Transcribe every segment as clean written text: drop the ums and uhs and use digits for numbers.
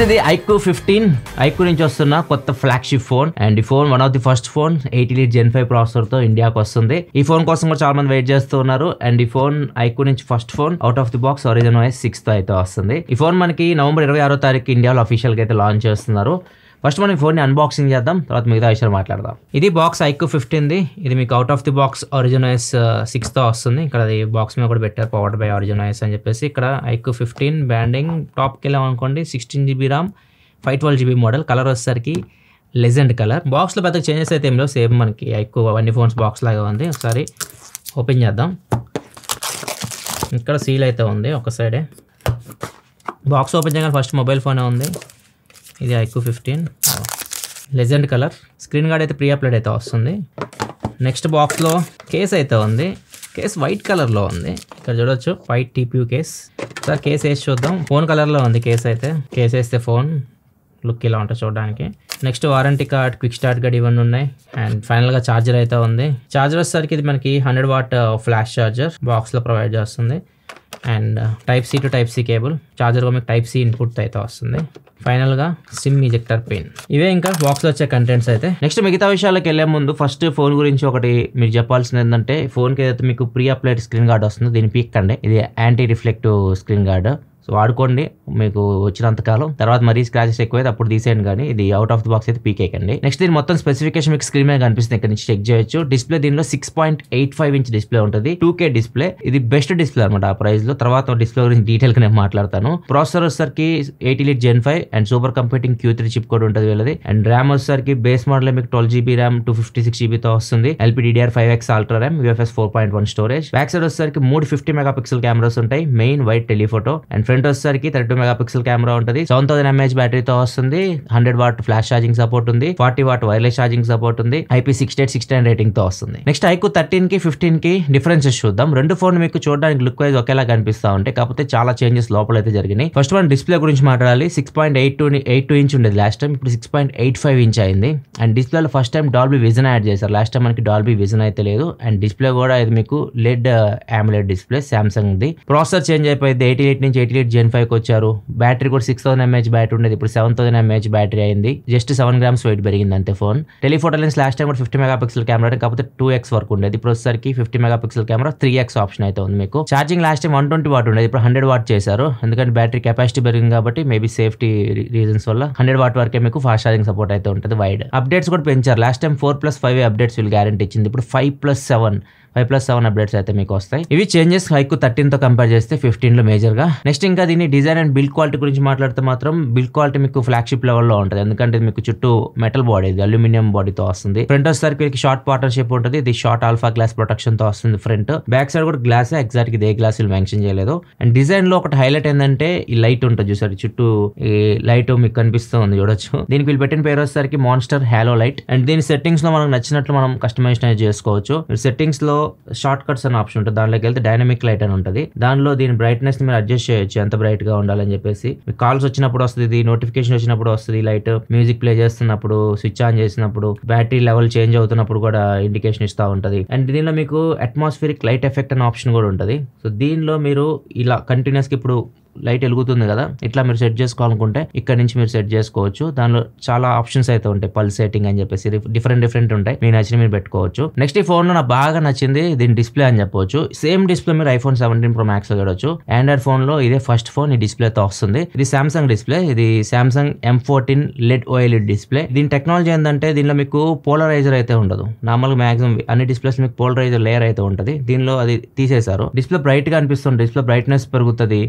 ఇది iQOO 15 iQOO నుంచి వస్తున్న కొత్త ఫ్లాగ్షిప్ ఫోన్ అండ్ ఈ phone one of the first phone 8 Elite Gen 5 processor తో ఇండియాకి వస్తుంది. ఈ ఫోన్ కోసం కూడా చాలా మంది వెయిట్ చేస్తూ ఉన్నారు అండ్ ఈ ఫోన్ iQOO నుంచి first phone out of the box Origin OS 6 తో అయితే వస్తుంది. ఈ ఫోన్ మనకి నవంబర్ 26వ తారీఖు ఇండియాలో అఫీషియల్ గా అయితే లాంచ్ చేస్తున్నారు. ఫస్ట్ మనం ఫోన్ ని అన్బాక్సింగ్ చేద్దాం, తర్వాత మిగతా విషయాలు మాట్లాడదాం. ఇది బాక్స్ iQOO 15 ఇది మీకు out of the box Origin OS 6 తో వస్తుంది. ఇక్కడ అది బాక్స్ మీద కూడా పెట్టారు పవర్డ్ బై Origin OS అని చెప్పేసి. ఇక్కడ iQOO 15 బ్యాండింగ్ టాప్కి వెళ్ళామనుకోండి 16GB RAM 512GB model. Colour వచ్చేసరికి లెజెండ్ కలర్. బాక్స్లో పెద్ద చేంజెస్ అయితే ఏం లేవు, సేమ్ మనకి iQOO అన్ని ఫోన్స్ బాక్స్ లాగా ఉంది. ఒకసారి ఓపెన్ చేద్దాం. ఇక్కడ సీల్ అయితే ఉంది ఒక సైడే. బాక్స్ ఓపెన్ చేయగానే ఫస్ట్ మొబైల్ ఫోనే ఉంది. ఇది iQOO 15 legend colour. Screen guard అయితే ప్రీ అప్లోడ్ అయితే వస్తుంది. నెక్స్ట్ బాక్స్లో కేస్ అయితే ఉంది. కేస్ వైట్ కలర్లో ఉంది. ఇక్కడ చూడొచ్చు white TPU case. Sir case వేసి చూద్దాం. ఫోన్ కలర్లో ఉంది కేస్ అయితే. కేస్ వేస్తే ఫోన్ లుక్ ఇలా ఉంటుంది చూడడానికి. Next warranty card, quick start card ఇవన్నీ ఉన్నాయి. అండ్ ఫైనల్గా ఛార్జర్ అయితే ఉంది. ఛార్జర్ వచ్చేసరికి ఇది మనకి 100W ఫ్లాష్ ఛార్జర్ బాక్స్లో ప్రొవైడ్ చేస్తుంది. And Type-C to Type-C cable. Charger మీకు Type-C ఇన్పుట్ అయితే వస్తుంది. ఫైనల్గా సిమ్ ఇజెక్టర్ పిన్. ఇవే ఇంకా బాక్స్లో వచ్చే కంటెంట్స్ అయితే. నెక్స్ట్ మిగతా విషయాలకు వెళ్ళే ముందు ఫస్ట్ ఫోన్ గురించి ఒకటి మీరు చెప్పాల్సింది ఏంటంటే, ఫోన్కి ఏదైతే మీకు ప్రీ అప్లైడ్ స్క్రీన్ గార్డ్ వస్తుందో దీన్ని పీక్కండి. ఇది anti reflective screen guard. So వాడుకోండి మీకు వచ్చినంతకాలం. తర్వాత మరీ స్క్రాచెస్ ఎక్కువైతే అప్పుడు తీసేయండి, కానీ ఇది అవుట్ ఆఫ్ ది బాక్స్ అయితే పీకేకండి. నెక్స్ట్ దీని మొత్తం స్పెసిఫికేషన్ మీకు స్క్రీన్ మీద కనిపిస్తుంది, ఇక్కడ నుంచి చెక్ చేయొచ్చు. డిస్ప్లే దీనిలో 6.85 ఇంచ్ డిస్ప్లే ఉంటుంది. 2K display. ఇది బెస్ట్ డిస్ప్లే అనమాట ఆ ప్రైస్ లో. తర్వాత డిస్ప్లే గురించి డీటెయిల్ గా నేను మాట్లాడతాను. ప్రాసెసర్ వచ్చేసరికి 8 Elite Gen 5 and super computing Q3 chip కూడా ఉంటుంది వీళ్ళది. అండ్ ర్యామ్ వచ్చేసరికి బేస్ మోడల్ మీకు 12GB ర్యామ్ 256GB తో వస్తుంది. LPDDR5X Ultra RAM, UFS 4.1 storage. Back side వచ్చేసరికి 3 50 మెగాపిక్సెల్ కెమెరాస్ ఉంటాయి, main white telephoto. And front వచ్చేసరికి 32 మెగాపిక్సెల్ కెమెరా ఉంటుంది. 7000 mAh బ్యాటరీతో వస్తుంది. 100W ఫ్లాష్ ఛార్జింగ్ సపోర్ట్ ఉంది. 40W వైర్లెస్ ఛార్జింగ్ సపోర్ట్ ఉంది. IP6869 రేటింగ్ తో వస్తుంది. నెక్స్ట్ iQOO 13 కి 15 కి డిఫరెన్సెస్ చూద్దాం. రెండు ఫోన్ మీకు చూడడానికి లుక్ వైజ్ ఒకేలా కనిపిస్తా ఉంటాయి, కాకపోతే చాలా చేంజెస్ లోపల అయితే జరిగినాయి. ఫస్ట్ వన్ డిస్ప్లే గురించి మాట్లాడాలి. 6.82 ఇంచ్ ఉండేది లాస్ట్ టైం, ఇప్పుడు 6.85 ఇంచ్ అయింది. అండ్ డిస్ప్లేలో first time Dolby vision add చేశారు. లాస్ట్ టైం మనకి డాల్బీ విజన్ అయితే లేదు. అండ్ డిస్ప్లే కూడా ఇది మీకు LED AMOLED display Samsung the. Processor change అయిపోయింది. 8 Elite నుంచి 8 Elite Gen 5 కి వచ్చారు. బ్యాటరీ కూడా 6000 mAh బ్యాటరీ ఉండేది, ఇప్పుడు 7000 mAh బ్యాటరీ అయింది. జస్ట్ 7 grams వెయిట్ పెరిగింది అంతే phone. Telephoto lens last time కూడా 50 మెగాపిక్సెల్ కెమెరా, కాకపోతే 2x వరకు ఉండేది. ఇప్పుడు వచ్చేసరికి 50 మెగాపిక్సెల్ కెమెరా 3x ఆప్షన్ అయితే ఉంది మీకు. ఛార్జింగ్ లాస్ట్ టైం 120W ఉండేది, ఇప్పుడు 100W చేశారు. ఎందుకంటే బ్యాటరీ కెపాసిటీ పెరిగింది కాబట్టి మేబీ సేఫ్టీ రీజన్స్ వల్ల 100W వరకే మీకు ఫాస్ట్ ఛార్జింగ్ సపోర్ట్ అయితే ఉంటుంది. వైడ్ అప్డేట్స్ కూడా పెంచారు. లాస్ట్ టైం 4+5 అప్డేట్స్ వీళ్ళు గ్యారంటీ ఇచ్చింది, ఇప్పుడు 5+7 అప్డేట్స్ అయితే మీకు వస్తాయి. ఇవి చేంజెస్ iQOO 13 తో కంపేర్ చేస్తే 15 లో మేజర్ గా. నెక్స్ట్ ఇంకా దీని డిజైన్ అండ్ బిల్డ్ క్వాలిటీ గురించి మాట్లాడితే మాత్రం బిల్డ్ క్వాలిటీ మీకు ఫ్లాగ్షిప్ లెవెల్లో ఉంటుంది, ఎందుకంటే మీకు చుట్టూ మెటల్ బాడీ, అల్యూమినియం బాడీతో వస్తుంది. ఫ్రంట్ వచ్చేసరికి షార్ట్ పార్ట్నర్షిప్ ఉంటుంది. ఇది షార్ట్ ఆల్ఫా గ్లాస్ ప్రొటెక్షన్ తో వస్తుంది ఫ్రంట్. బ్యాక్ సైడ్ కూడా గ్లాస్, ఎగ్జాక్ట్ ఇది ఏ గ్లాస్ మెన్షన్ చేయలేదు. అండ్ డిజైన్ లో ఒకటి హైలైట్ ఏంటంటే ఈ లైట్ ఉంటుంది చూసారు, చుట్టూ ఈ లైట్ మీకు కనిపిస్తుంది చూడొచ్చు. దీనికి వీళ్ళు పెట్టిన పేరు వచ్చేసరికి మాన్స్టర్ హాలో లైట్. అండ్ దీని సెట్టింగ్స్ లో మనకు నచ్చినట్లు మనం కస్టమైజ్ చేసుకోవచ్చు. సెట్టింగ్స్ లో షార్ట్ కట్స్ అని ఆప్షన్ ఉంటుంది, దాంట్లోకి వెళ్తే డైనమిక్ లైట్ అని ఉంటుంది. దానిలో దీని బ్రైట్నెస్ ని మీరు అడ్జస్ట్ చేయొచ్చు, ఎంత బ్రైట్ గా ఉండాలని చెప్పేసి. మీకు కాల్స్ వచ్చినప్పుడు వస్తుంది, నోటిఫికేషన్ వచ్చినప్పుడు వస్తుంది లైట్. మ్యూజిక్ ప్లే చేస్తున్నప్పుడు, స్విచ్ ఆన్ చేసినప్పుడు, బ్యాటరీ లెవెల్ చేంజ్ అవుతున్నప్పుడు కూడా ఇండికేషన్ ఇస్తూ ఉంటుంది. అండ్ దీనిలో మీకు అట్మాస్ఫిరిక్ లైట్ ఎఫెక్ట్ అనే ఆప్షన్ కూడా ఉంటుంది. సో దీనిలో మీరు ఇలా కంటిన్యూస్ గా ఇప్పుడు లైట్ వెలుగుతుంది కదా, ఇట్లా మీరు సెట్ చేసుకోవాలనుకుంటే ఇక్కడ నుంచి మీరు సెట్ చేసుకోవచ్చు. దానిలో చాలా ఆప్షన్స్ అయితే ఉంటాయి, పల్స్ సెట్టింగ్ అని చెప్పేసి డిఫరెంట్ ఉంటాయి. మీరు నచ్చిన మీరు పెట్టుకోవచ్చు. నెక్స్ట్ ఈ ఫోన్ లో నాకు బాగా నచ్చింది దీని డిస్ప్లే అని చెప్పవచ్చు. సేమ్ డిస్ప్లే మీరు iPhone 17 Pro Max లో చూడొచ్చు. ఆండ్రాయిడ్ ఫోన్ లో ఇదే ఫస్ట్ ఫోన్ ఈ డిస్ప్లేతో వస్తుంది. ఇది సామ్సంగ్ డిస్ప్లే, ఇది Samsung M14 LED OLED display. దీని టెక్నాలజీ ఏంటంటే దీనిలో మీకు పోలరైజర్ అయితే ఉండదు. నార్మల్ మాక్సిమం అన్ని డిస్ప్లేస్ మీకు పోలరైజర్ లేయర్ అయితే ఉంటుంది, దీనిలో అది తీసేశారు. డిస్ప్లే బ్రైట్ గా అనిపిస్తుంది, డిస్ప్లే బ్రైట్నెస్ పెరుగుతుంది.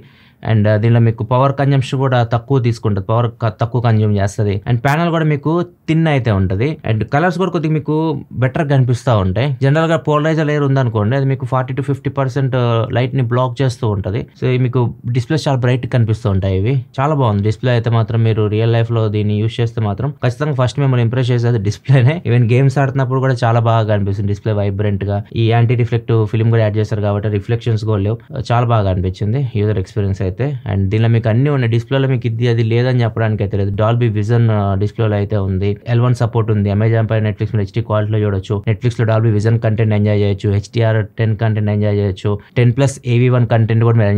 అండ్ దీనిలో మీకు పవర్ కన్జంప్షన్ కూడా తక్కువ తీసుకుంటుంది, పవర్ తక్కువ కన్జ్యూమ్ చేస్తుంది. అండ్ ప్యానల్ కూడా మీకు థిన్ అయితే ఉంటుంది. అండ్ కలర్స్ కూడా కొద్దిగా మీకు బెటర్ కనిపిస్తూ ఉంటాయి. జనరల్ గా పోలరైజర్ లేయర్ ఉందనుకోండి, అది మీకు 40 to 50% లైట్ ని బ్లాక్ చేస్తూ ఉంటుంది. సో మీకు డిస్ప్లేస్ చాలా బ్రైట్ కనిపిస్తూ ఉంటాయి. ఇవి చాలా బాగుంది డిస్ప్లే అయితే మాత్రం. మీరు రియల్ లైఫ్ లో దీన్ని యూస్ చేస్తే మాత్రం ఖచ్చితంగా ఫస్ట్ మిమ్మల్ని ఇంప్రెస్ చేసేది డిస్ప్లేనే. ఈవెన్ గేమ్స్ ఆడుతున్నప్పుడు కూడా చాలా బాగా కనిపిస్తుంది డిస్ప్లే, వైబ్రెంట్ గా. ఈ యాంటీ రిఫ్లెక్టివ్ ఫిల్మ్ కూడా యాడ్ చేశారు కాబట్టి రిఫ్లెక్షన్స్ కూడా లేవు, చాలా బాగా అనిపించింది యూజర్ ఎక్స్పీరియన్స్ అయితే. అయితే. అండ్ దీనిలో మీకు అన్ని ఉన్నాయి. డిస్ప్లేలో మీకు ఇది అది లేదని చెప్పడానికి అయితే లేదు. డాల్బీ విజన్ డిస్ప్లేలో అయితే ఉంది. L1 సపోర్ట్ ఉంది. అమెజాన్ పై నెట్ఫ్లిక్స్ HD క్వాలిటీలో చూడొచ్చు. నెట్ఫ్లిక్స్ లో డాల్బీ విజన్ కంటెంట్ ఎంజాయ్ చేయొచ్చు. HDR10 కంటెంట్ ఎంజాయ్ చేయొచ్చు. 10+ AV1 కంటెంట్ కూడా మీరు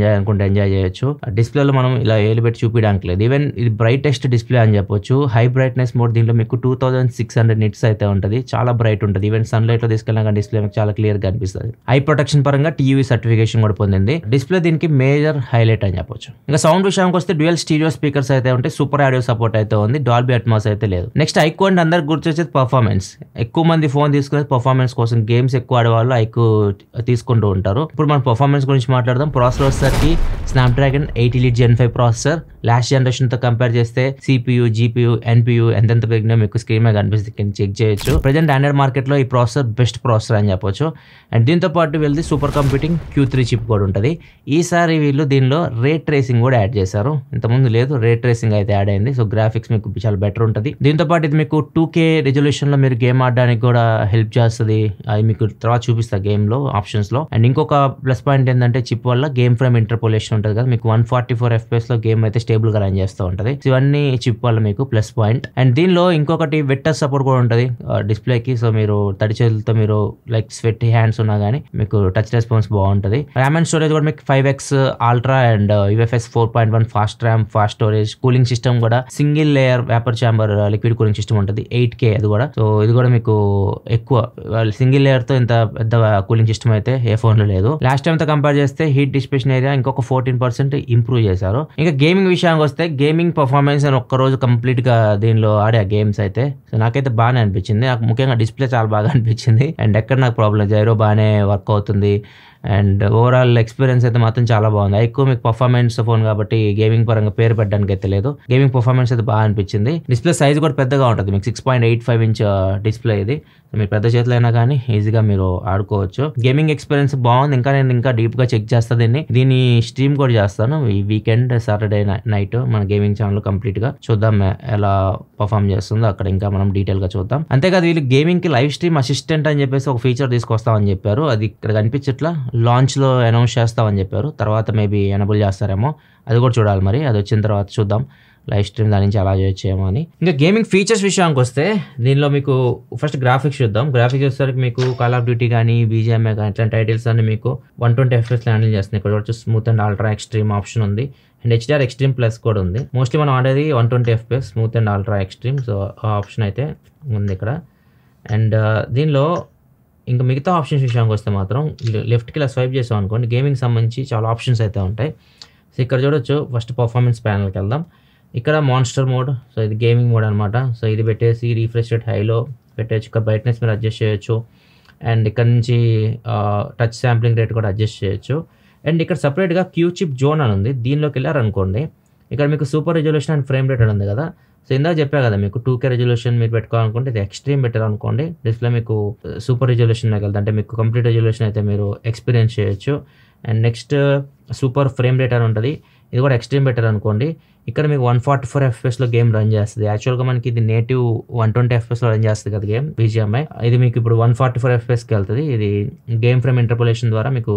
ఎంజాయ్ చేయొచ్చు. డిస్ప్లేలో మనం ఇలా ఏలు పెట్టి చూపించడానికి లేదు. ఈవెన్ ఇది బ్రైటెస్ట్ డిస్ప్లే అని చెప్పొచ్చు. హై బ్రైట్నెస్ మోడ్ దీంట్లో మీకు 2600 నిట్స్ అయితే ఉంటుంది. చాలా బ్రైట్ ఉంటుంది. ఈవెన్ సన్లైట్ లో తీసుకెళ్ళినా డిస్ప్లే మీకు చాలా క్లియర్ గా కనిపిస్తుంది. ఐ ప్రొటెక్షన్ పరంగా TUV సర్టిఫికేషన్ కూడా పొందింది. డిస్ప్లే దీనికి మేజర్ హైలైట్ అని చెప్పొచ్చు. ఇంకా సౌండ్ విషయానికి వస్తే డ్యూయల్ స్టీరియో స్పీకర్స్ అయితే ఉంటాయి. సూపర్ ఆడియో సపోర్ట్ అయితే ఉంది. డాల్బీ అట్మాస్ అయితే లేదు. నెక్స్ట్ ఐక్యూ అంటే అందరికి గుర్తొచ్చేది పర్ఫార్మెన్స్. ఎక్కువ మంది ఫోన్ తీసుకునేది పర్ఫార్మెన్స్ కోసం. గేమ్స్ ఎక్కువ ఆడేవాళ్ళు ఐక్యూ తీసుకుంటూ ఉంటారు. ఇప్పుడు మనం పర్ఫార్మెన్స్ గురించి మాట్లాడదాం. ప్రాసెసర్ కి Snapdragon 8 Elite Gen 5 processor. Last generation తో కంపేర్ చేస్తే CPU, GPU, NPU ఎంతెంత పెరిగినా మీకు స్క్రీన్ మీద కనిపిస్తుంది, చెక్ చేయొచ్చు. ప్రెజెంట్ ఆండ్రాయిడ్ మార్కెట్ లో ఈ ప్రాసెసర్ బెస్ట్ ప్రాసెసర్ అని చెప్పొచ్చు. అండ్ దీంతో పాటు వీళ్ళది సూపర్ కంప్యూటింగ్ Q3 చిప్ కూడా ఉంటుంది. ఈసారి వీళ్ళు దీనిలో రే ట్రేసింగ్ కూడా యాడ్ చేశారు. ఇంతకుముందు లేదు, రే ట్రేసింగ్ అయితే యాడ్ అయింది. సో గ్రాఫిక్స్ మీకు చాలా బెటర్ ఉంటుంది. దీంతో పాటు ఇది మీకు 2K రెజల్యూషన్ లో మీరు గేమ్ ఆడడానికి కూడా హెల్ప్ చేస్తుంది. అది మీకు తర్వాత చూపిస్తా గేమ్ లో ఆప్షన్స్ లో. అండ్ ఇంకొక ప్లస్ పాయింట్ ఏంటంటే చిప్ వల్ల గేమ్ ఫ్రేమ్ ఇంటర్పోలేషన్ ఉంటుంది కదా, మీకు 144 FPS లో గేమ్ అయితే స్టేబుల్ గా రన్ చేస్తూ ఉంటుంది. ఇవన్నీ చిప్ వల్ల మీకు ప్లస్ పాయింట్. అండ్ దీనిలో ఇంకొకటి వెట్టర్ సపోర్ట్ కూడా ఉంటుంది డిస్ప్లేకి. సో మీరు తడి చేతులతో మీరు లైక్ స్వెట్ హ్యాండ్స్ ఉన్నా కానీ మీకు టచ్ రెస్పాన్స్ బాగుంటుంది. ర్యామ్ అండ్ స్టోరేజ్ కూడా మీకు 5X ultra and UFS 4.1 fast RAM, fast storage. Cooling system కూడా single layer vapour chamber liquid cooling system ఉంటుంది. 8K అది కూడా. సో ఇది కూడా మీకు ఎక్కువ సింగిల్ లేయర్ తో ఇంత పెద్ద కూలింగ్ సిస్టమ్ అయితే ఏ ఫోన్ లో లేదు. లాస్ట్ టైం తో కంపేర్ చేస్తే హీట్ డిసిపేషన్ ఏరియా ఇంకొక 14% ఇంప్రూవ్ చేశారు. ఇంకా గేమింగ్ విషయానికి వస్తే గేమింగ్ పర్ఫార్మెన్స్ అని ఒక్కరోజు కంప్లీట్ గా దీనిలో ఆడే గేమ్స్ అయితే సో నాకైతే బాగానే అనిపించింది. నాకు ముఖ్యంగా డిస్ప్లే చాలా బాగా అనిపించింది. అండ్ ఎక్కడ నాకు ప్రాబ్లం జైరో బాగానే వర్క్ అవుతుంది. అండ్ ఓవరాల్ ఎక్స్పీరియన్స్ అయితే మాత్రం చాలా బాగుంది. ఎక్కువ మీకు పర్ఫార్మెన్స్ ఫోన్ కాబట్టి గేమింగ్ పరంగా పేరు పెట్టడానికి అయితే లేదు. గేమింగ్ పర్ఫార్మెన్స్ అయితే బాగా అనిపించింది. డిస్ప్లే సైజ్ కూడా పెద్దగా ఉంటుంది. మీకు 6.85 ఇంచ్ డిస్ప్లే ఇది. మీరు పెద్ద చేతులు అయినా కానీ ఈజీగా మీరు ఆడుకోవచ్చు. గేమింగ్ ఎక్స్పీరియన్స్ బాగుంది. ఇంకా డీప్ గా చెక్ చేస్తా దీన్ని స్ట్రీమ్ కూడా చేస్తాను ఈ వీకెండ్ సాటర్డే నైట్ మన గేమింగ్ ఛానల్ కంప్లీట్ గా చూద్దాం ఎలా పర్ఫార్మ్ చేస్తుందో. అక్కడ ఇంకా మనం డీటెయిల్ గా చూద్దాం. అంతేకాదు వీళ్ళు గేమింగ్ కి లైవ్ స్ట్రీమ్ అసిస్టెంట్ అని చెప్పేసి ఒక ఫీచర్ తీసుకొస్తామని చెప్పారు. అది ఇక్కడ కనిపించట్లా. లాంచ్ లో అనౌన్స్ చేస్తామని చెప్పారు. తర్వాత మేబీ ఎనబుల్ చేస్తారేమో, అది కూడా చూడాలి. మరి అది వచ్చిన తర్వాత చూద్దాం లైవ్ స్ట్రీమ్ దాని నుంచి అలా చేయొచ్చేమో అని. ఇంకా గేమింగ్ ఫీచర్స్ విషయానికి వస్తే దీనిలో మీకు ఫస్ట్ గ్రాఫిక్స్ చూద్దాం. గ్రాఫిక్స్ వచ్చేసరికి మీకు కాల్ ఆఫ్ డ్యూటీ కానీ BGMI కానీ ఇట్లాంటి టైటిల్స్ అన్ని మీకు 120 FPS హ్యాండిల్ చేస్తుంది. ఇక్కడ వచ్చి smooth and ultra extreme option ఉంది. అండ్ HDR ఎక్స్ట్రీమ్ ప్లస్ కూడా ఉంది. మోస్ట్లీ మనం ఆడేది 120 FPS smooth and ultra extreme. So ఆ ఆప్షన్ అయితే ఉంది ఇక్కడ. అండ్ దీనిలో ఇంకా మిగతా ఆప్షన్స్ విషయానికి వస్తే మాత్రం లెఫ్ట్కి ఇలా స్వైప్ చేసాం అనుకోండి గేమింగ్ సంబంధించి చాలా ఆప్షన్స్ అయితే ఉంటాయి. సో ఇక్కడ చూడొచ్చు. ఫస్ట్ పర్ఫార్మెన్స్ ప్యానల్కి వెళ్దాం. ఇక్కడ మాన్స్టర్ మోడ్. సో ఇది గేమింగ్ మోడ్ అనమాట. సో ఇది పెట్టేసి రిఫ్రెష్ రేట్ హైలో పెట్టేయచ్చు. ఇక్కడ బ్రైట్నెస్ మీరు అడ్జస్ట్ చేయొచ్చు. అండ్ ఇక్కడ నుంచి టచ్ శాంప్లింగ్ రేట్ కూడా అడ్జస్ట్ చేయొచ్చు. అండ్ ఇక్కడ సపరేట్గా క్యూ చిప్ జోన్ అని ఉంది. దీనిలోకి వెళ్ళారనుకోండి ఇక్కడ మీకు super resolution and frame rate అని ఉంది కదా. సో ఇందాక చెప్పా కదా మీకు 2K రెజల్యూషన్ మీరు పెట్టుకోవాలనుకుంటే ఇది ఎక్స్ట్రీమ్ బెటర్ అనుకోండి. డిస్ప్లే మీకు సూపర్ రెజల్యూషన్లోకి వెళ్తా అంటే మీకు కంప్లీట్ రెజల్యూషన్ అయితే మీరు ఎక్స్పీరియన్స్ చేయొచ్చు. And next super frame rate అని ఉంటుంది. ఇది కూడా ఎక్స్ట్రీమ్ బెటర్ అనుకోండి. ఇక్కడ మీకు 144 FPS గేమ్ రన్ చేస్తుంది. యాక్చువల్గా మనకి ఇది నేటివ్ 120 FPS రన్ చేస్తుంది కదా గేమ్ BGMI. ఇది మీకు ఇప్పుడు 144 FPSకి వెళ్తుంది. ఇది గేమ్ ఫ్రేమ్ ఇంటర్పోలేషన్ ద్వారా మీకు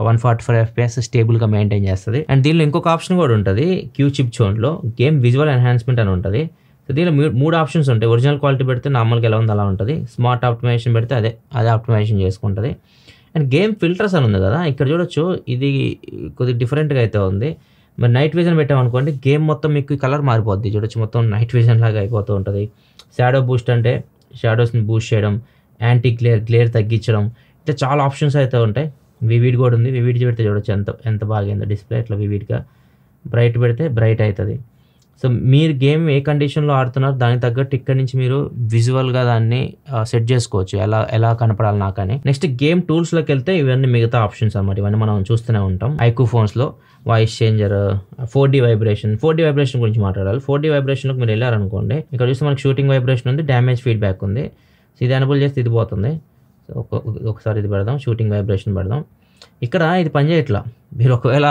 144 FPS స్టేబుల్గా మెయింటైన్ చేస్తుంది. అండ్ దీనిలో ఇంకొక ఆప్షన్ కూడా ఉంటుంది. క్యూ చిప్ జోన్లో గేమ్ విజువల్ ఎన్హాన్స్మెంట్ అని ఉంటుంది. సో దీనిలో 3 ఆప్షన్స్ ఉంటాయి. ఒరిజినల్ క్వాలిటీ పెడితే నార్మల్గా ఎలా ఉంది అలా ఉంటుంది. స్మార్ట్ ఆప్టిమైజేషన్ పెడితే అదే ఆప్టిమైజేషన్ చేసుకుంటుంది. అండ్ గేమ్ ఫిల్టర్స్ అని ఉంది కదా, ఇక్కడ చూడొచ్చు. ఇది కొద్దిగా డిఫరెంట్గా అయితే ఉంది. మరి నైట్ విజన్ పెట్టామనుకోండి గేమ్ మొత్తం మీకు కలర్ మారిపోద్ది. చూడొచ్చు మొత్తం నైట్ విజన్ లాగా అయిపోతూ ఉంటుంది. షాడో బూస్ట్ అంటే షాడోస్ని బూస్ట్ చేయడం, యాంటీ గ్లేర్ తగ్గించడం, ఇట్లా చాలా ఆప్షన్స్ అయితే ఉంటాయి. వివిడ్ కూడా ఉంది. వివిడ్ పెడితే చూడొచ్చు ఎంత బాగైందో డిస్ప్లే. ఇట్లా వివిడ్గా బ్రైట్ పెడితే బ్రైట్ అవుతుంది. సో మీరు గేమ్ ఏ కండిషన్లో ఆడుతున్నారు దానికి తగ్గట్టు ఇక్కడ నుంచి మీరు విజువల్గా దాన్ని సెట్ చేసుకోవచ్చు ఎలా కనపడాలి నాకని. నెక్స్ట్ గేమ్ టూల్స్లోకి వెళ్తే ఇవన్నీ మిగతా ఆప్షన్స్ అన్నమాట. ఇవన్నీ మనం చూస్తూనే ఉంటాం. ఐక్యూ ఫోన్స్లో వాయిస్ చేంజర్, 4D వైబ్రేషన్ గురించి మాట్లాడాలి. 4D వైబ్రేషన్లోకి మీరు వెళ్ళారనుకోండి ఇక్కడ చూస్తే మనకి షూటింగ్ వైబ్రేషన్ ఉంది, డ్యామేజ్ ఫీడ్బ్యాక్ ఉంది. సో ఇది ఎనేబుల్ చేస్తే ఇది పోతుంది. సో ఒకసారి ఇది పెడదాం, షూటింగ్ వైబ్రేషన్ పెడదాం. ఇక్కడ ఇది పనిచేయట్లా. మీరు ఒకవేళ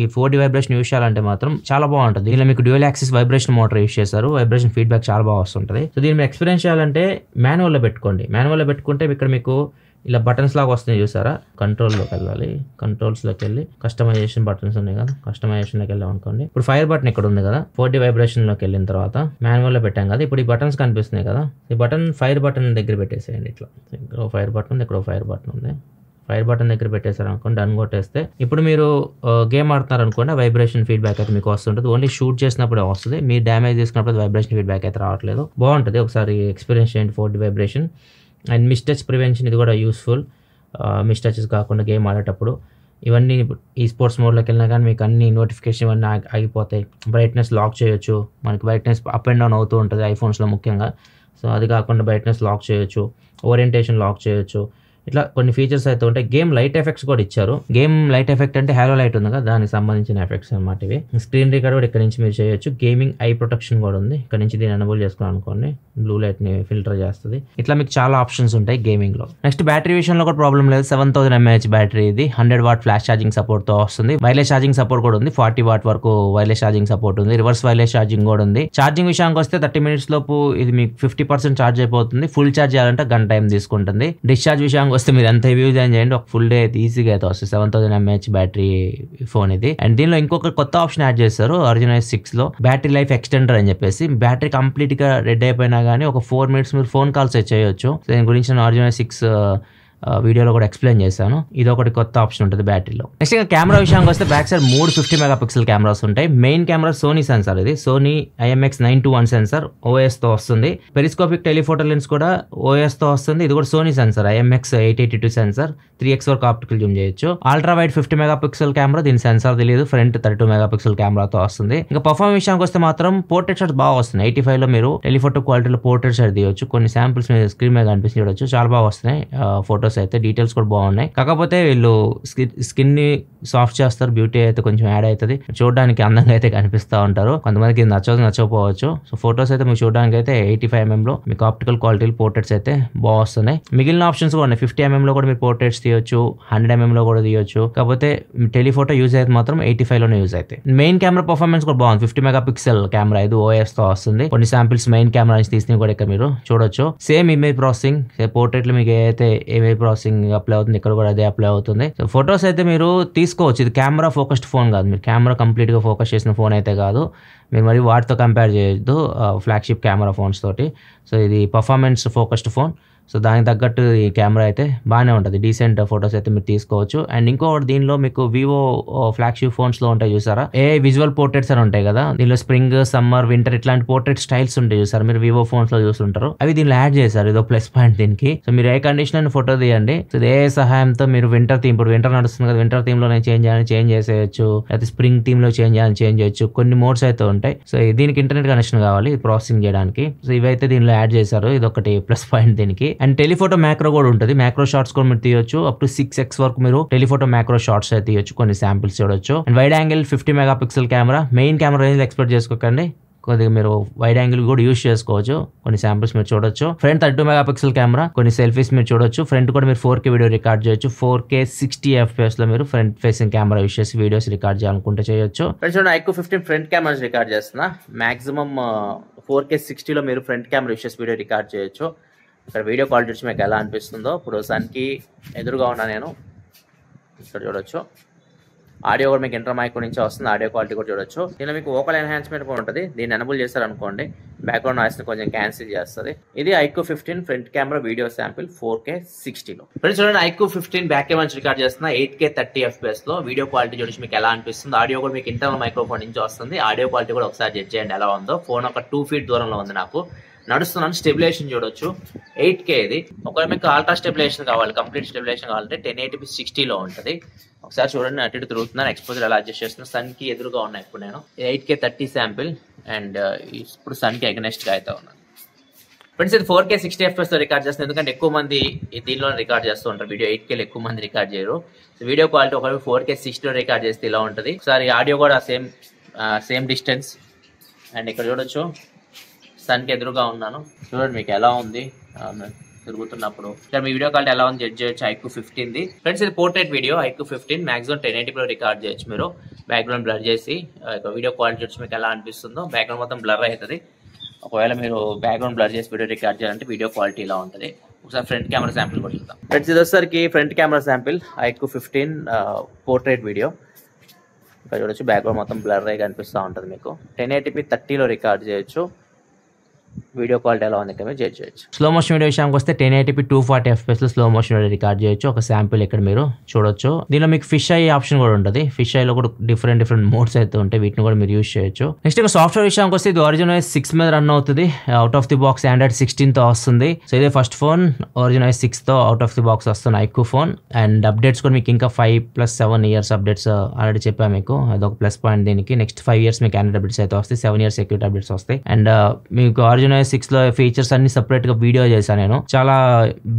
ఈ 4D వైబ్రేషన్ యూస్ చేయాలంటే మాత్రం చాలా బాగుంటుంది. దీనిలో మీకు dual axis vibration motor use చేశారు. వైబ్రేషన్ ఫీడ్బ్యాక్ చాలా బాగా వస్తుంటుంది. సో దీన్ని ఎక్స్పీరియన్స్ చేయాలంటే మాన్యువల్లో పెట్టుకోండి. మాన్యువల్లో పెట్టుకుంటే ఇక్కడ మీకు ఇలా బటన్స్ లాగా వస్తున్నాయి చూసారా, కంట్రోల్లోకి వెళ్ళాలి, కంట్రోల్స్లోకి వెళ్ళి కస్టమైజేషన్ బటన్స్ ఉన్నాయి కదా, కస్టమైజేషన్లోకి వెళ్ళాం అనుకోండి. ఇప్పుడు ఫైర్ బటన్ ఇక్కడ ఉంది కదా, 4D వైబ్రేషన్లోకి వెళ్ళిన తర్వాత మాన్యువల్లో పెట్టాం కదా, ఇప్పుడు ఈ బటన్స్ కనిపిస్తున్నాయి కదా, ఈ బటన్ ఫైర్ బటన్ దగ్గర పెట్టేసేయండి. ఇట్లా ఇక్కడ ఫైర్ బటన్ ఉంది, ఇక్కడ ఫైర్ బటన్ ఉంది. ఫైర్ బటన్ దగ్గర పెట్టేశారు అనుకోండి, డన్ కొట్టేస్తే ఇప్పుడు మీరు గేమ్ ఆడుతున్నారు అనుకోండి, వైబ్రేషన్ ఫీడ్బ్యాక్ అయితే మీకు వస్తుంటుంది. ఓన్లీ షూట్ చేసినప్పుడే వస్తుంది, మీరు డ్యామేజ్ చేసుకున్నప్పుడు వైబ్రేషన్ ఫీడ్బ్యాక్ అయితే రావట్లేదు. బాగుంటుంది, ఒకసారి ఎక్స్పీరియన్స్ చేయండి 4D వైబ్రేషన్. అండ్ మిస్టచ్ ప్రివెన్షన్ ఇది కూడా యూస్ఫుల్, మిస్టచెస్ కాకుండా గేమ్ ఆడేటప్పుడు. ఇవన్నీ ఈ స్పోర్ట్స్ మోడ్లోకి వెళ్ళినా కానీ మీకు అన్ని నోటిఫికేషన్ ఇవన్నీ ఆగిపోతాయి. బ్రైట్నెస్ లాక్ చేయొచ్చు, మనకి బ్రైట్నెస్ అప్ అండ్ డౌన్ అవుతూ ఉంటుంది ఐఫోన్స్లో ముఖ్యంగా. సో అది కాకుండా బ్రైట్నెస్ లాక్ చేయొచ్చు, ఓరియంటేషన్ లాక్ చేయొచ్చు. ఇట్లా కొన్ని ఫీచర్స్ అయితే ఉంటాయి. గేమ్ లైట్ ఎఫెక్ట్స్ కూడా ఇచ్చారు. గేమ్ లైట్ ఎఫెక్ట్ అంటే హాలో లైట్ ఉంది కదా, దానికి సంబంధించిన ఎఫెక్ట్స్ అనమాట ఇవి. స్క్రీన్ రికార్డ్ కూడా ఇక్కడ నుంచి మీరు చేయొచ్చు. గేమింగ్ ఐ ప్రొటెక్షన్ కూడా ఉంది, ఇక్కడ నుంచి దీన్ని ఎనబుల్ చేసుకున్నాను అనుకోండి, బ్లూ లైట్ ని ఫిల్టర్ చేస్తుంది. ఇట్లా మీకు చాలా ఆప్షన్స్ ఉంటాయి గేమింగ్ లో. నెక్స్ట్ బ్యాటరీ విషయంలో కూడా ప్రాబ్లం లేదు. 7000 mAh బ్యాటరీ ఇది, 100 watt ఫ్లాష్ ఛార్జింగ్ సపోర్ట్ తో వస్తుంది. వైర్లెస్ ఛార్జింగ్ సపోర్ట్ కూడా ఉంది, 40 watt వరకు వైర్లెస్ ఛార్జింగ్ సపోర్ట్ ఉంది. రివర్స్ వైర్లెస్ ఛార్జింగ్ కూడా ఉంది. ఛార్జింగ్ విషయానికి వస్తే 30 minutes లోపు ఇది మీకు 50% ఛార్జ్ అయిపోతుంది. ఫుల్ ఛార్జ్ చేయాలంటే గంట టైం తీసుకుంటుంది. డిశ్చార్జ్ విషయానికి వస్తే మీరు ఎంత హెవీ చేయండి, ఒక ఫుల్ డే అయితే ఈజీగా అయితే వస్తుంది. 7000 mAh బ్యాటరీ ఫోన్ ఇది. అండ్ దీనిలో ఇంకొక కొత్త ఆప్షన్ యాడ్ చేస్తారు Origin 6 లో, బ్యాటరీ లైఫ్ ఎక్స్టెండర్ అని చెప్పేసి. బ్యాటరీ కంప్లీట్ గా రెడ్ అయిపోయినా కానీ ఒక 4 minutes మీరు ఫోన్ కాల్స్ చేయొచ్చు. దీని గురించి నేను Origin 6 వీడియోలో కూడా ఎక్స్ప్లెయిన్ చేశాను. ఇది ఒకటి కొత్త ఆప్షన్ ఉంటుంది బ్యాటరీలో. నెక్స్ట్ ఇంకా కెమెరా విషయానికి వస్తే బ్యాక్ సైడ్ 3 50 మెగాపిక్సెల్ కెమెరాస్ ఉంటాయి. మెయిన్ కెమెరా సోనీ సెన్సార్, ఇది సోనీ IMX921 సెన్సార్ OS తో వస్తుంది. పెరిస్కోపిక్ టెలిఫోటో లెన్స్ కూడా OS తో వస్తుంది. ఇది కూడా Sony censor IMX882 censor, 3x వరకు ఆప్టికల్ జూమ్ చేయొచ్చు. అల్ట్రా వైడ్ 50 మెగాపిక్సెల్ కెమెరా, దీని సెన్సార్ తెలియదు. ఫ్రంట్ 32 మెగాపిక్సెల్ కెమెరాతో వస్తుంది. ఇంకా పర్ఫార్మెన్స్ విషయానికి వస్తే మాత్రం పోర్ట్రేట్ షాట్స్ బాగా వస్తున్నాయి. 85 లో మీరు టెలిఫోటో క్వాలిటీలో పోర్ట్రేట్ షాట్ తీయొచ్చు. కొన్ని శాంపిల్స్ మీద స్క్రీన్ మీద కనిపిస్తుంది చూడొచ్చు, చాలా బాగా వస్తున్నాయి ఫోటోస్ అయితే. డీటెయిల్స్ కూడా బాగున్నాయి. కాకపోతే వీళ్ళు స్కిన్ ని సాఫ్ట్ చేస్తారు, బ్యూటీ అయితే కొంచెం యాడ్ అవుతుంది, చూడడానికి అందంగా అయితే కనిపిస్తూ ఉంటారు. కొంతమందికి నచ్చకపోవచ్చు. సో ఫోటోస్ అయితే మీకు చూడడానికి అయితే 85mm లో మీకు ఆప్టికల్ క్వాలిటీ పోర్ట్రేట్స్ అయితే బాగా వస్తున్నాయి. మిగిలిన ఆప్షన్స్ కూడా ఉన్నాయి. 50mm లో కూడా మీరు పోర్ట్రేట్స్ తీయొచ్చు, 100mm లో కూడా తీయొచ్చు. కాకపోతే టెలిఫోటో యూజ్ అయితే మాత్రం 85 లోనే యూజ్ అవుతాయి. మెయిన్ కెమెరా పర్ఫార్మెన్స్ కూడా బాగుంది. 50 మెగాపిక్సెల్ కెమెరా, ఇది OS తో వస్తుంది. కొన్ని శాంపిల్స్ మెయిన్ కెమెరా నుంచి తీసినవి కూడా ఇక్కడ మీరు చూడొచ్చు. సేమ్ ఇమేజ్ ప్రాసెసింగ్, పోర్ట్రేట్ లో మీకు ఏదైతే ఇమేజ్ ప్రాసెసింగ్ అప్లై అవుతుంది, ఇక్కడ కూడా అదే అప్లై అవుతుంది. సో ఫొటోస్ అయితే మీరు తీసుకోవచ్చు. ఇది కెమెరా ఫోకస్డ్ ఫోన్ కాదు, మీరు కెమెరా కంప్లీట్ గా ఫోకస్ చేసిన ఫోన్ అయితే కాదు. మీరు మరి వాటితో కంపేర్ చేయొద్దు ఫ్లాగ్షిప్ కెమెరా ఫోన్స్ తోటి. సో ఇది పర్ఫార్మెన్స్ ఫోకస్డ్ ఫోన్. సో దానికి తగ్గట్టు ఈ కెమెరా అయితే బాగానే ఉంటుంది, డీసెంట్ ఫొటోస్ అయితే మీరు తీసుకోవచ్చు. అండ్ ఇంకొకటి దీనిలో మీకు వివో ఫ్లాగ్షిప్ ఫోన్స్ లో ఉంటాయి చూసారా, విజువల్ పోర్ట్రేట్స్ అని ఉంటాయి కదా, దీనిలో స్ప్రింగ్, సమ్మర్, వింటర్ ఇట్లాంటి పోర్ట్రేట్ స్టైల్స్ ఉంటాయి చూసారు, మీరు వివో ఫోన్స్ లో చూస్తుంటారు. అవి దీనిలో యాడ్ చేశారు, ఇదో ప్లస్ పాయింట్ దీనికి. సో మీరు ఏ కండిషన్ ఫోటో తీయండి, సో ఏ సహాయంతో మీరు వింటర్ థీమ్, ఇప్పుడు వింటర్ నడుస్తుంది కదా, వింటర్ థీమ్ లో చేంజ్ చేసేయచ్చు, అయితే స్ప్రింగ్ థీమ్ లో చేంజ్ చేయొచ్చు. కొన్ని మోడ్స్ అయితే ఉంటాయి. సో దీనికి ఇంటర్నెట్ కనెక్షన్ కావాలి ప్రాసెసింగ్ చేయడానికి. సో ఇవైతే దీనిలో యాడ్ చేశారు, ఇది ఒకటి ప్లస్ పాయింట్ దీనికి. అండ్ టెలిఫోటో మ్యాక్రో కూడా ఉంటుంది, మ్యాక్రో షాట్స్ కూడా మీరు తీయొచ్చు. అప్ టు 6x వరకు మీరు టెలిఫోటో మ్యాక్రో షాట్స్ అయితే తీయొచ్చు, కొన్ని శాంపిల్స్ చూడొచ్చు. And wide angle 50 megapixel camera, main camera range expect చేసుకోకండి, కొద్దిగా మీరు వైడ్ యాంగిల్ కూడా యూస్ చేసుకోవచ్చు. కొన్ని శాంపిల్స్ మీరు చూడొచ్చు. ఫ్రంట్ 32 మెగాపిక్సెల్ కెమెరా, కొన్ని సెల్ఫీస్ మీరు చూడొచ్చు. ఫ్రంట్ కూడా మీరు 4K వీడియో రికార్డ్ చేయొచ్చు. 4K 60 FPS లో మీరు ఫ్రంట్ ఫేసింగ్ కెమెరా యూస్ చేసి వీడియోస్ రికార్డ్ చేయాలనుకుంటే చేయొచ్చు. Friends iQOO 15 front cameras record చేస్తున్నా. మాక్సిమం 4K 60 లో మీరు ఫ్రంట్ కెమెరా యూస్ చేసి వీడియో రికార్డ్ చేయొచ్చు. ఇక్కడ వీడియో క్వాలిటీ వచ్చి మీకు ఎలా అనిపిస్తుందో, ఇప్పుడు సన్కి ఎదురుగా ఉన్నా నేను, ఇక్కడ చూడొచ్చు. ఆడియో కూడా మీకు ఇంటర్ మైక్ నుంచి వస్తుంది, ఆడియో క్వాలిటీ కూడా చూడొచ్చు. దీనిలో మీకు వోకల్ ఎన్హాన్స్మెంట్ కూడా ఉంటుంది, దీన్ని ఎనబుల్ చేశారనుకోండి బ్యాక్గ్రౌండ్ నాయిస్ ని కొంచెం క్యాన్సిల్ చేస్తుంది. ఇది iQOO 15 front camera video sample 4K 60 లో. ఫ్రెండ్స్ చూడండి, iQOO 15 బ్యాక్ కెమెరా నుంచి రికార్డ్ చేస్తున్నా 8K 30 FPS లో. వీడియో క్వాలిటీ చూడొచ్చు మీకు ఎలా అనిపిస్తుంది. ఆడియో కూడా మీకు ఇంటర్నల్ మైక్రోఫోన్ నుంచి వస్తుంది. ఆడియో క్వాలిటీ కూడా ఒకసారి జడ్జ్ చేయండి ఎలా ఉందో. ఫోన్ ఒక 2 feet దూరంలో ఉంది నాకు, నడుస్తున్నాను. స్టెబిలేషన్ చూడొచ్చు 8K ఇది. ఒకవేళ మీకు అల్ట్రా స్టెబిలేషన్ కావాలి, కంప్లీట్ స్టెబిలేషన్ కావాలంటే 1080p 60 లో ఉంటుంది. ఒకసారి చూడండి, అటు ఇటు తిరుగుతున్నాను, ఎక్స్పోజర్ ఎలా అడ్జస్ట్ చేస్తున్నా. సన్ కి ఎదురుగా ఉన్నాయి ఇప్పుడు నేను. 8K 30 శాంపిల్ అండ్ ఇప్పుడు సన్ కి అగనెస్ట్ గా అయితే ఉన్నాను. ఫ్రెండ్స్ ఇది 4K 60 FPS తో రికార్డ్ చేస్తున్నాను, ఎందుకంటే ఎక్కువ మంది దీనిలో రికార్డ్ చేస్తూ ఉంటారు. వీడియో 8K లో ఎక్కువ మంది రికార్డ్ చేయరు. వీడియో క్వాలిటీ ఒకవేళ 4K 60 లో రికార్డ్ చేస్తే ఇలా ఉంటుంది. ఒకసారి ఆడియో కూడా సేమ్ డిస్టెన్స్. అండ్ ఇక్కడ చూడొచ్చు, సన్కి ఎదురుగా ఉన్నాను, చూడండి మీకు ఎలా ఉంది తిరుగుతున్నప్పుడు. ఇక్కడ మీ వీడియో క్వాలిటీ ఎలా ఉంది జడ్జ్ చేయొచ్చు iQOO 15 ఫ్రెండ్స్ ఇది portrait video iQOO 15 maximum 1080p లో రికార్డ్ చేయొచ్చు. మీరు బ్యాక్గ్రౌండ్ బ్లర్ చేసి వీడియో క్వాలిటీ వచ్చి మీకు ఎలా అనిపిస్తుందో. బ్యాక్గ్రౌండ్ మొత్తం బ్లర్ అవుతుంది, ఒకవేళ మీరు బ్యాక్గ్రౌండ్ బ్లర్ చేసి వీడియో రికార్డ్ చేయాలంటే వీడియో క్వాలిటీ ఇలా ఉంటుంది. ఒకసారి ఫ్రంట్ కెమెరా శాంపిల్ కూడా చూద్దాం ఫ్రెండ్స్. ఇది వచ్చేసరికి front camera sample iQOO 15 portrait video. ఇక్కడ చూడొచ్చు బ్యాక్గ్రౌండ్ మొత్తం బ్లర్ అయ్యి కనిపిస్తూ ఉంటుంది మీకు. 1080p 30లో రికార్డ్ చేయొచ్చు. వీడియో క్వాలిటీ ఎలా ఉంది ఇక్కడ మీరు జడ్జ్ చేయొచ్చు. స్లో మోషన్ వీడియో విషయానికి వస్తే 1080p 240 FPS లో స్లో మోషన్ వీడియో రికార్డ్ చేయొచ్చు. ఒక శాంపిల్ ఇక్కడ మీరు చూడొచ్చు. దీనిలో మీకు ఫిష్ ఐ ఆప్షన్ కూడా ఉంటుంది. ఫిష్ ఐలో కూడా డిఫరెంట్ మోడ్స్ అయితే ఉంటాయి. వీటిని కూడా మీరు యూజ్ చేయొచ్చు. నెక్స్ట్ ఇంకా సాఫ్ట్వేర్ విషయానికి వస్తే ఇది Origin OS 6 మీద రన్ అవుతుంది. Out of the box Android 16 తో వస్తుంది. సో ఇదే ఫస్ట్ ఫోన్ Origin OS 6 తో అవుట్ ఆఫ్ ది బాక్స్ వస్తుంది iQOO ఫోన్. అండ్ అప్డేట్స్ కూడా మీకు ఇంకా 5+7 years అప్డేట్స్ ఆల్రెడీ చెప్పా మీకు. అదొక ప్లస్ పాయింట్ దీనికి. నెక్స్ట్ 5 years మీకు Android అప్డేట్స్ అయితే వస్తాయి. 7 years సెక్యూరిటీ అప్డేట్స్ వస్తాయి. అండ్ మీకు Origin OS 6 లో ఫీచర్స్ అన్ని సెపరేట్ గా వీడియో చేశాను నేను. చాలా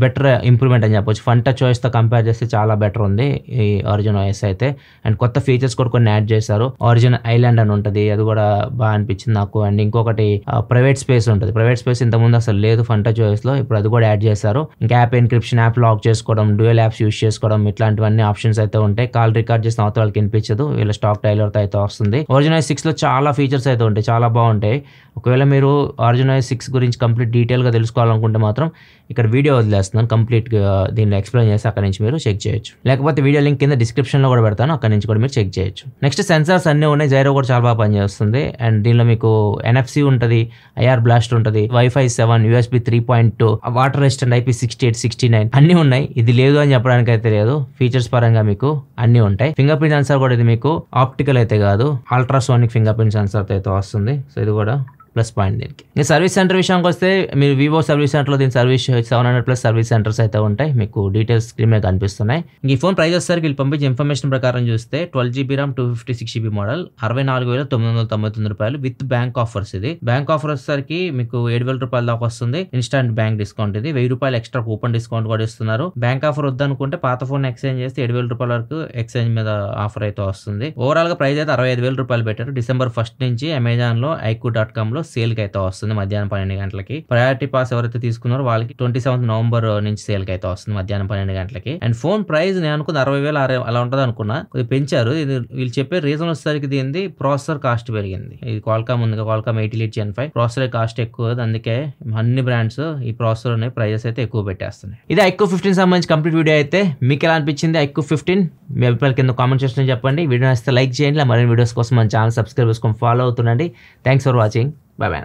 బెటర్ ఇంప్రూవ్మెంట్ అని చెప్పొచ్చు. ఫన్ టచ్ OS తో కంపేర్ చేస్తే చాలా బెటర్ ఉంది ఈ Origin OS అయితే. అండ్ కొత్త ఫీచర్స్ కూడా కొన్ని యాడ్ చేశారు. Origin ఐలాండ్ అని ఉంటుంది, అది కూడా బాగా అనిపించింది నాకు. అండ్ ఇంకొకటి ప్రైవేట్ స్పేస్ ఉంటుంది. ప్రైవేట్ స్పేస్ ఇంతకుముందు అసలు లేదు ఫన్ టచ్ OS లో, ఇప్పుడు అది కూడా యాడ్ చేశారు. ఇంకా యాప్ ఎన్క్రిప్షన్, యాప్ లాక్ చేసుకోవడం, డ్యూయల్ యాప్స్ యూస్ చేసుకోవడం, ఇట్లాంటివన్నీ ఆప్షన్స్ అయితే ఉంటాయి. కాల్ రికార్డ్ చేసిన అవతల వాళ్ళకి వినిపించదు. వీళ్ళ స్టాక్ టైలర్ తో అయితే వస్తుంది. Origin OS 6 లో చాలా ఫీచర్స్ అయితే ఉంటాయి, చాలా బాగుంటాయి. ఒకవేళ మీరు Origin OS 6 గురించి కంప్లీట్ డీటెయిల్గా తెలుసుకోవాలనుకుంటే మాత్రం ఇక్కడ వీడియో వదిలేస్తున్నాను. కంప్లీట్గా దీన్ని ఎక్స్ప్లెయిన్ చేసి అక్కడ నుంచి మీరు చెక్ చేయొచ్చు. లేకపోతే వీడియో లింక్ కింద డిస్క్రిప్షన్లో కూడా పెడతాను, అక్కడ నుంచి కూడా మీరు చెక్ చేయొచ్చు. నెక్స్ట్ సెన్సార్స్ అన్నీ ఉన్నాయి. జైరో కూడా చాలా బాగా పనిచేస్తుంది. అండ్ దీనిలో మీకు NFC ఉంటుంది, IR బ్లాస్ట్ ఉంటుంది, Wi-Fi 7, USB 3.2, water resistant IP68, 69 అన్నీ ఉన్నాయి. ఇది లేదు అని చెప్పడానికి అయితే లేదు. ఫీచర్స్ పరంగా మీకు అన్నీ ఉంటాయి. ఫింగర్ ప్రింట్ సెన్సార్ కూడా ఇది మీకు ఆప్టికల్ అయితే కాదు, అల్ట్రాసోనిక్ ఫింగర్ ప్రింట్ సెన్సార్ అయితే వస్తుంది. సో ఇది కూడా ప్లస్ పాయింట్ దీనికి. ఇంకా సర్వీస్ సెంటర్ విషయానికి వస్తే మీరు వివో సర్వీస్ సెంటర్లో దీని సర్వీస్ 700+ సర్వీస్ సెంటర్స్ అయితే ఉంటాయి. మీకు డీటెయిల్స్ స్క్రీన్ మీద కనిపిస్తున్నాయి. ఈ ఫోన్ ప్రైస్ వచ్చేసరికి వీళ్ళు పంపించే ఇన్ఫర్మేషన్ ప్రకారం చూస్తే 12GB RAM 256GB మోడల్ 64,999 రూపాయలు విత్ బ్యాంక్ ఆఫర్స్. ఇది బ్యాంక్ ఆఫర్ వచ్చేసరికి మీకు 7,000 రూపాయల దాకా వస్తుంది. ఇన్స్టాంట్ బ్యాంక్ డిస్కౌంట్ ఇది. 1,000 రూపాయలు ఎక్స్ట్రా కూపన్ డిస్కౌంట్ కూడా ఇస్తున్నారు. బ్యాంక్ ఆఫర్ వద్దనుకుంటే పాత ఫోన్ ఎక్స్చేంజ్ చేస్తే 7,000 రూపాయల వరకు ఎక్స్చేంజ్ మీద ఆఫర్ అయితే వస్తుంది. ఓవరాల్ గా ప్రైస్ అయితే 65,000 రూపాయలు పెట్టారు. December 1 నుంచి అమెజాన్ లో iQOO.com లో సేల్ కి అయితే వస్తుంది మధ్యాహ్నం 12 గంటలకి. ప్రయారిటీ పాస్ ఎవరైతే తీసుకున్నారో వాళ్ళకి 27 November నుంచి సేల్ కి అయితే వస్తుంది మధ్యాహ్నం 12 గంటలకి. అండ్ ఫోన్ ప్రైస్ నేను అనుకున్న 60,000 అలా ఉంటుంది అనుకున్నా, కొద్దిగా పెంచారు. ఇది వీళ్ళు చెప్పే రీజన్ వచ్చేసరికి దీనిది ప్రాసెసర్ కాస్ట్ పెరిగింది. ఇది Qualcomm ఉంది, Qualcomm 88 Gen 5 ప్రాసెసర్ కాస్ట్ ఎక్కువ, అందుకే అన్ని బ్రాండ్స్ ఈ ప్రాసెసర్ ఉన్నాయి ప్రైజెస్ అయితే ఎక్కువ పెట్టేస్తున్నాయి. ఇది iQOO 15 సంబంధించి కంప్లీట్ వీడియో అయితే. మీకు ఎలా అనిపించింది iQOO 15? మీ అభిప్రాయాలు కింద కామెంట్ సెక్షన్లో చెప్పండి. వీడియో నచ్చితే లైక్ చేయండి. మరిన్ని వీడియోస్ కోసం మన ఛానల్ సబ్స్క్రైబ్ చేసుకొని ఫాలో అవుతుండండి. Thanks for watching. Bye by.